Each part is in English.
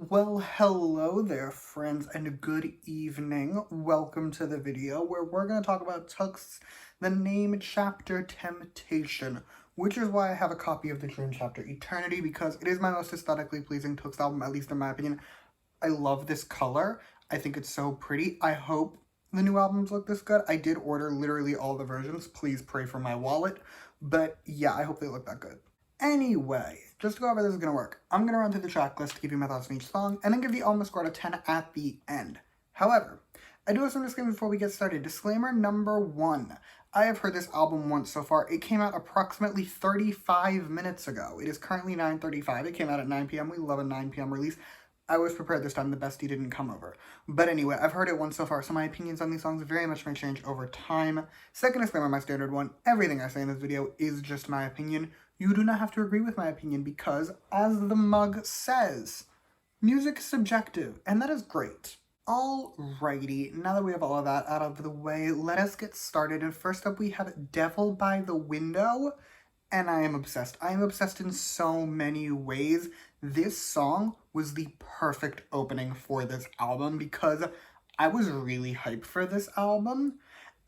Well, hello there, friends, and good evening. Welcome to the video where we're going to talk about TXT, the name chapter Temptation, which is why I have a copy of the Dream chapter Eternity, because it is my most aesthetically pleasing TXT album, at least in my opinion. I love this color. I think it's so pretty. I hope the new albums look this good. I did order literally all the versions. Please pray for my wallet. But yeah, I hope they look that good. Anyway, just to go over this is going to work. I'm going to run through the track list to give you my thoughts on each song, and then give the album a score out of 10 at the end. However, I do have some disclaimers before we get started. Disclaimer number 1. I have heard this album once so far. It came out approximately 35 minutes ago. It is currently 9:35. It came out at 9 p.m. We love a 9 p.m. release. I was prepared this time. The bestie didn't come over. But anyway, I've heard it once so far, so my opinions on these songs very much may change over time. Second disclaimer, my standard one. Everything I say in this video is just my opinion. You do not have to agree with my opinion because, as the mug says, music is subjective, and that is great. Alrighty, now that we have all of that out of the way, let us get started. And first up, we have Devil by the Window, and I am obsessed. I am obsessed in so many ways. This song was the perfect opening for this album because I was really hyped for this album,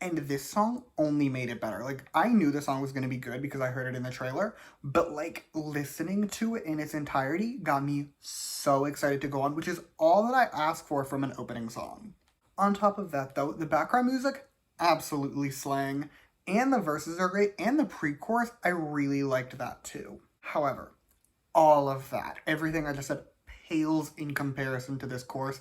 and this song only made it better. Like, I knew the song was going to be good because I heard it in the trailer, but, like, listening to it in its entirety got me so excited to go on, which is all that I ask for from an opening song. On top of that, though, the background music, absolutely slaying, and the verses are great, and the pre-chorus, I really liked that too. However, all of that, everything I just said, pales in comparison to this chorus.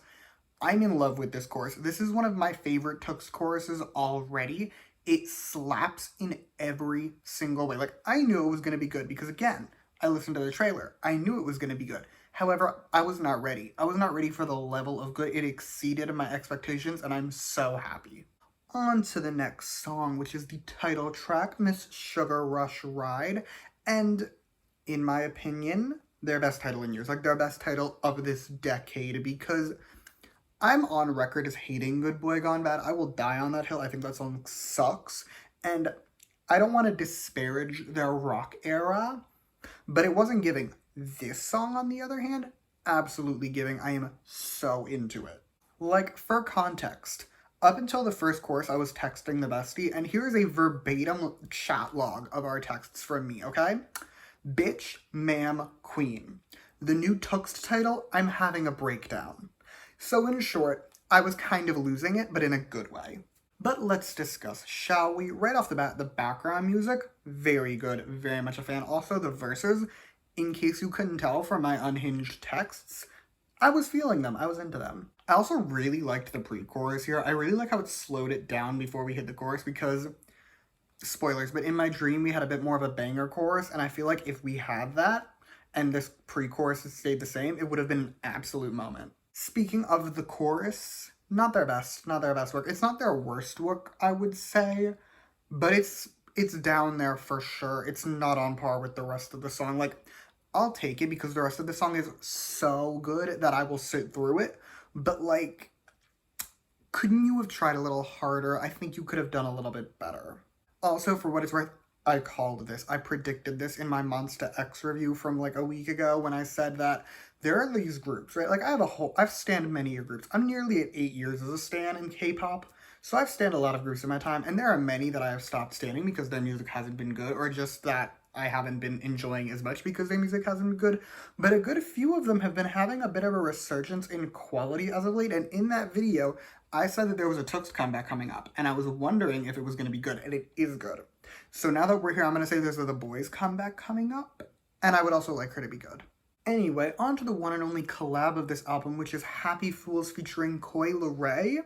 I'm in love with this chorus. This is one of my favorite TXT choruses already. It slaps in every single way. Like, I knew it was going to be good because, again, I listened to the trailer. I knew it was going to be good. However, I was not ready. I was not ready for the level of good. It exceeded my expectations, and I'm so happy. On to the next song, which is the title track, Miss Sugar Rush Ride. And, in my opinion, their best title in years. Like, their best title of this decade, because I'm on record as hating Good Boy Gone Bad. I will die on that hill. I think that song sucks. And I don't want to disparage their rock era, but it wasn't giving. This song, on the other hand, absolutely giving. I am so into it. Like, for context, up until the first chorus, I was texting the bestie, and here's a verbatim chat log of our texts from me, okay? Bitch, ma'am, queen. The new TXT title, I'm having a breakdown. So in short, I was kind of losing it, but in a good way. But let's discuss, shall we? Right off the bat, the background music, very good, very much a fan. Also, the verses, in case you couldn't tell from my unhinged texts, I was feeling them, I was into them. I also really liked the pre-chorus here. I really like how it slowed it down before we hit the chorus because, spoilers, but in my dream we had a bit more of a banger chorus, and I feel like if we had that, and this pre-chorus had stayed the same, it would have been an absolute moment. Speaking of the chorus, not their best work. It's not their worst work, I would say, but it's down there for sure. It's not on par with the rest of the song. Like, I'll take it because the rest of the song is so good that I will sit through it, but, like, couldn't you have tried a little harder? I think you could have done a little bit better. Also, for what it's worth, I called this. I predicted this in my Monsta X review from like a week ago when I said that there are these groups, right? Like, I've stanned many groups. I'm nearly at 8 years as a stan in K-pop, so I've stanned a lot of groups in my time, and there are many that I have stopped standing because their music hasn't been good, or just that I haven't been enjoying as much because their music hasn't been good. But a good few of them have been having a bit of a resurgence in quality as of late, and in that video, I said that there was a TXT comeback coming up, and I was wondering if it was going to be good, and it is good. So now that we're here, I'm going to say there's The Boys comeback coming up, and I would also like her to be good. Anyway, on to the one and only collab of this album, which is Happy Fools featuring Coi Leray.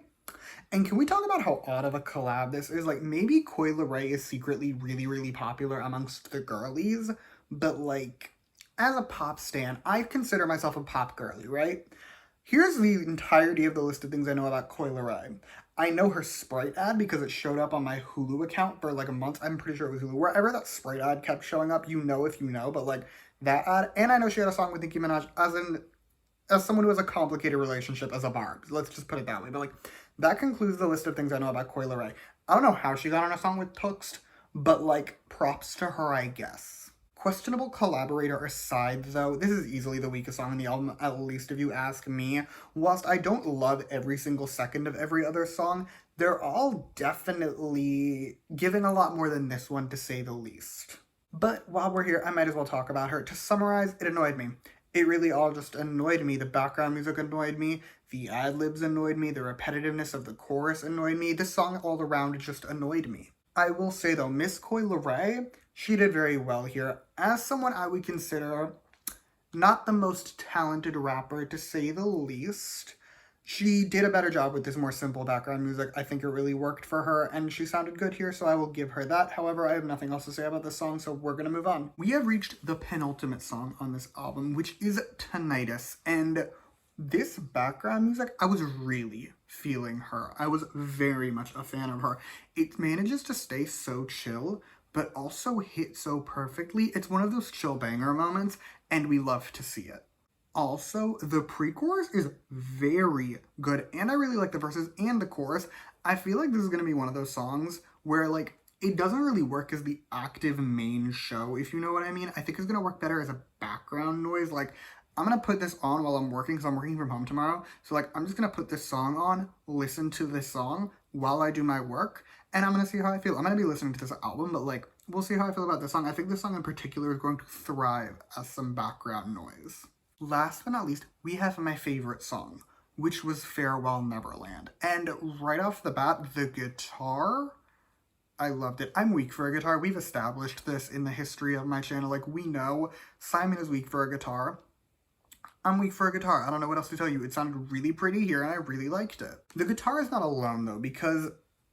And can we talk about how odd of a collab this is? Like, maybe Coi Leray is secretly really, really popular amongst the girlies, but, like, as a pop stan, I consider myself a pop girly, right? Here's the entirety of the list of things I know about Coi Leray. I know her Sprite ad because it showed up on my Hulu account for like a month. I'm pretty sure it was Hulu. Wherever that Sprite ad kept showing up, you know if you know, but like that ad. And I know she had a song with Nicki Minaj as someone who has a complicated relationship as a Barb. Let's just put it that way. But like, that concludes the list of things I know about Coi Leray. I don't know how she got on a song with TXT, but like, props to her, I guess. Questionable collaborator aside, though, this is easily the weakest song on the album, at least if you ask me. Whilst I don't love every single second of every other song, they're all definitely giving a lot more than this one, to say the least. But while we're here, I might as well talk about her. To summarize, it annoyed me. It really all just annoyed me. The background music annoyed me, the ad-libs annoyed me, the repetitiveness of the chorus annoyed me. This song all around just annoyed me. I will say though, Miss Coi Leray, she did very well here. As someone I would consider not the most talented rapper, to say the least, she did a better job with this more simple background music. I think it really worked for her, and she sounded good here, so I will give her that. However, I have nothing else to say about this song, so we're gonna move on. We have reached the penultimate song on this album, which is Tinnitus, and this background music, I was really feeling her. I was very much a fan of her. It manages to stay so chill, but also hit so perfectly. It's one of those chill banger moments, and we love to see it. Also, the pre-chorus is very good, and I really like the verses and the chorus. I feel like this is going to be one of those songs where, like, it doesn't really work as the active main show, if you know what I mean. I think it's going to work better as a background noise. Like, I'm going to put this on while I'm working, because I'm working from home tomorrow. So, like, I'm just going to put this song on, listen to this song while I do my work, and I'm going to see how I feel. I'm going to be listening to this album, but, like, we'll see how I feel about this song. I think this song in particular is going to thrive as some background noise. Last but not least, we have my favorite song, which was Farewell Neverland. And right off the bat, the guitar, I loved it. I'm weak for a guitar. We've established this in the history of my channel. Like, we know Simon is weak for a guitar. I'm weak for a guitar. I don't know what else to tell you. It sounded really pretty here, and I really liked it. The guitar is not alone, though, because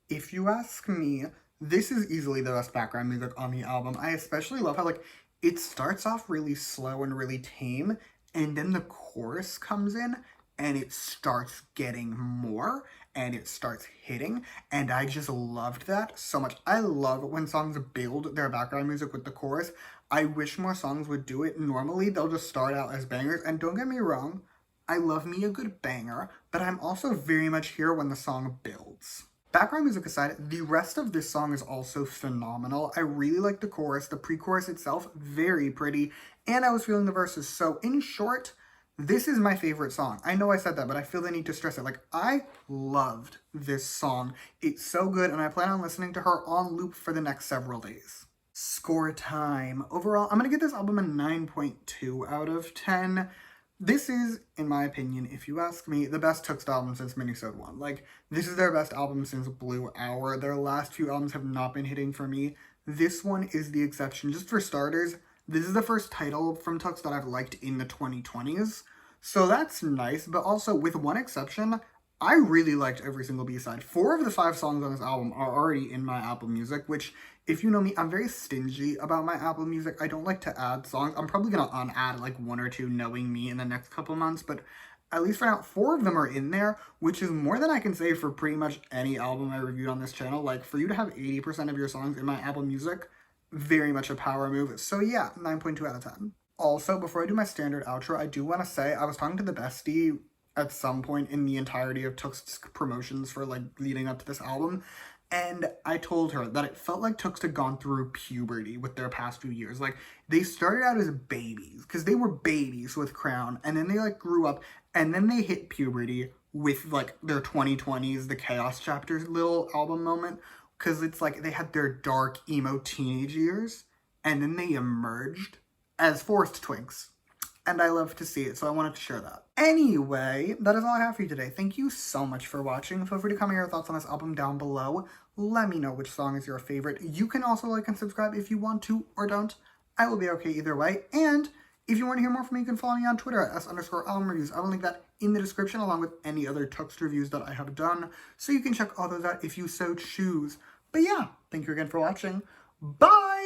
if you ask me, this is easily the best background music on the album. I especially love how, like, it starts off really slow and really tame, and then the chorus comes in, and it starts getting more, and it starts hitting, and I just loved that so much. I love when songs build their background music with the chorus. I wish more songs would do it. Normally, they'll just start out as bangers, and don't get me wrong, I love me a good banger, but I'm also very much here when the song builds. Background music aside, the rest of this song is also phenomenal. I really like the chorus, the pre-chorus itself, very pretty, and I was feeling the verses. So in short, this is my favorite song. I know I said that, but I feel the need to stress it. Like, I loved this song. It's so good, and I plan on listening to her on loop for the next several days. Score time. Overall, I'm going to give this album a 9.2 out of 10. This is, in my opinion, if you ask me, the best TXT album since Minisode 1. Like, this is their best album since Blue Hour. Their last few albums have not been hitting for me. This one is the exception. Just for starters, this is the first title from TXT that I've liked in the 2020s. So that's nice, but also, with one exception, I really liked every single B-side. 4 of the 5 songs on this album are already in my Apple Music, which, if you know me, I'm very stingy about my Apple Music. I don't like to add songs. I'm probably going to unadd like 1 or 2, knowing me, in the next couple months, but at least for now, 4 of them are in there, which is more than I can say for pretty much any album I reviewed on this channel. Like, for you to have 80% of your songs in my Apple Music, very much a power move. So yeah, 9.2 out of 10. Also, before I do my standard outro, I do want to say I was talking to the bestie at some point in the entirety of TXT's promotions for, like, leading up to this album, and I told her that it felt like TXT had gone through puberty with their past few years. Like, they started out as babies, because they were babies with Crown, and then they, like, grew up, and then they hit puberty with, like, their 2020s, the Chaos Chapters little album moment, because it's like they had their dark, emo teenage years, and then they emerged as forced twinks. And I love to see it, so I wanted to share that. Anyway, that is all I have for you today. Thank you so much for watching. Feel free to comment your thoughts on this album down below. Let me know which song is your favorite. You can also like and subscribe if you want to or don't. I will be okay either way. And if you want to hear more from me, you can follow me on Twitter at @s_albumreviews. I will link that in the description along with any other TXT reviews that I have done. So you can check all those out if you so choose. But yeah, thank you again for watching. Bye!